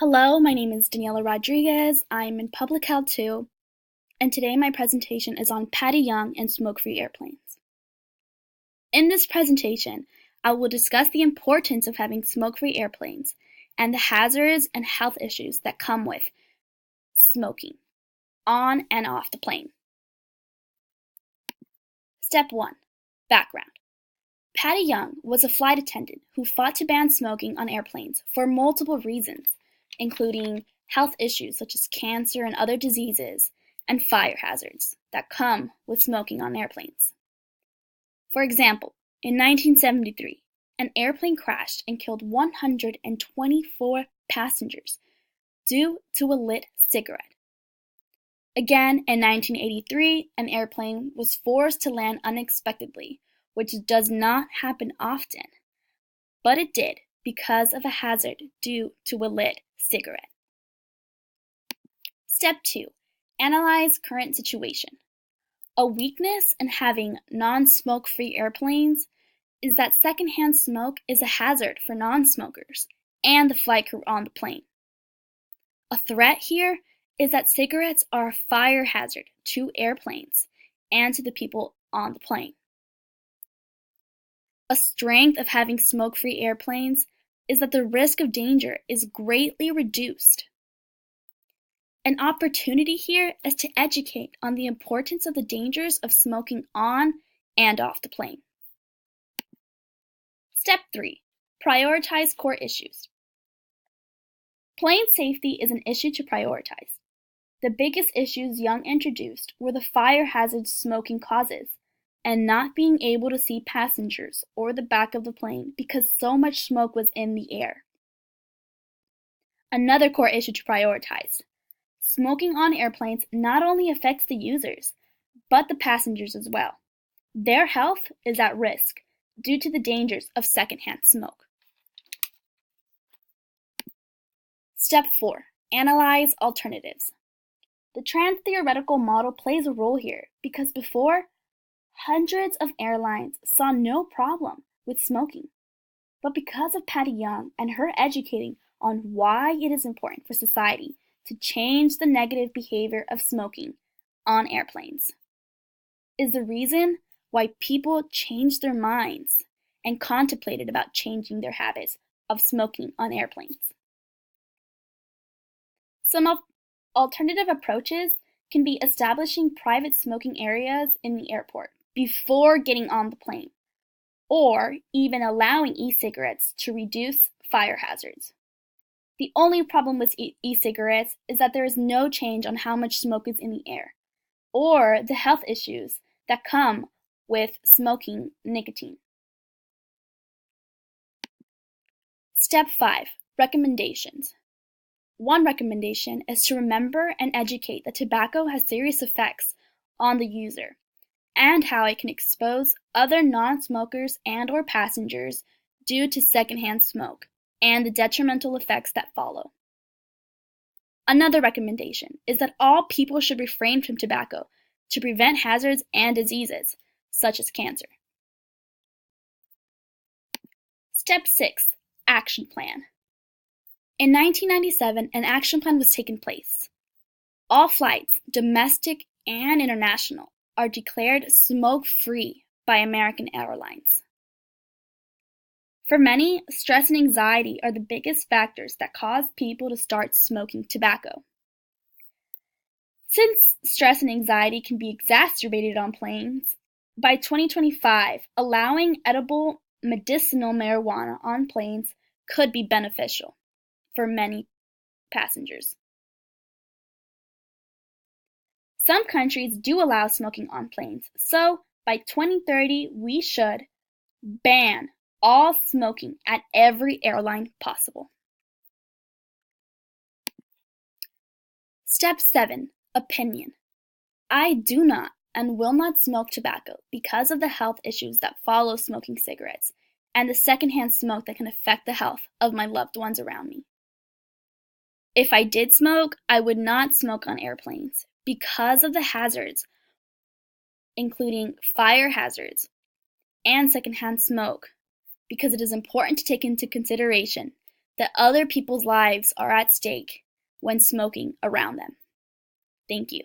Hello, my name is Daniela Rodriguez. I'm in Public Health 2, and today my presentation is on Patty Young and smoke-free airplanes. In this presentation, I will discuss the importance of having smoke-free airplanes and the hazards and health issues that come with smoking on and off the plane. Step 1. Background. Patty Young was a flight attendant who fought to ban smoking on airplanes for multiple reasons, including health issues such as cancer and other diseases, and fire hazards that come with smoking on airplanes. For example, in 1973, an airplane crashed and killed 124 passengers due to a lit cigarette. Again, in 1983, an airplane was forced to land unexpectedly, which does not happen often, but it did because of a hazard due to a lit cigarette. Step 2. Analyze current situation. A weakness in having non-smoke-free airplanes is that secondhand smoke is a hazard for non-smokers and the flight crew on the plane. A threat here is that cigarettes are a fire hazard to airplanes and to the people on the plane. A strength of having smoke-free airplanes is that the risk of danger is greatly reduced. An opportunity here is to educate on the importance of the dangers of smoking on and off the plane. Step 3. Prioritize core issues. Plane safety is an issue to prioritize. The biggest issues Young introduced were the fire hazards smoking causes, and not being able to see passengers or the back of the plane because so much smoke was in the air. Another core issue to prioritize. Smoking on airplanes not only affects the users, but the passengers as well. Their health is at risk due to the dangers of secondhand smoke. Step 4. Analyze alternatives. The trans-theoretical model plays a role here because before, hundreds of airlines saw no problem with smoking. But because of Patty Young and her educating on why it is important for society to change the negative behavior of smoking on airplanes, is the reason why people changed their minds and contemplated about changing their habits of smoking on airplanes. Some alternative approaches can be establishing private smoking areas in the airport before getting on the plane, or even allowing e-cigarettes to reduce fire hazards. The only problem with e-cigarettes is that there is no change on how much smoke is in the air, or the health issues that come with smoking nicotine. Step 5. Recommendations. One recommendation is to remember and educate that tobacco has serious effects on the user, and how it can expose other non-smokers and/or passengers due to secondhand smoke, and the detrimental effects that follow. Another recommendation is that all people should refrain from tobacco to prevent hazards and diseases, such as cancer. Step 6. Action Plan. In 1997, an action plan was taken place. All flights, domestic and international, are declared smoke-free by American Airlines. For many, stress and anxiety are the biggest factors that cause people to start smoking tobacco. Since stress and anxiety can be exacerbated on planes, by 2025, allowing edible medicinal marijuana on planes could be beneficial for many passengers. Some countries do allow smoking on planes, so by 2030 we should ban all smoking at every airline possible. Step 7. Opinion. I do not and will not smoke tobacco because of the health issues that follow smoking cigarettes and the secondhand smoke that can affect the health of my loved ones around me. If I did smoke, I would not smoke on airplanes because of the hazards, including fire hazards and secondhand smoke, because it is important to take into consideration that other people's lives are at stake when smoking around them. Thank you.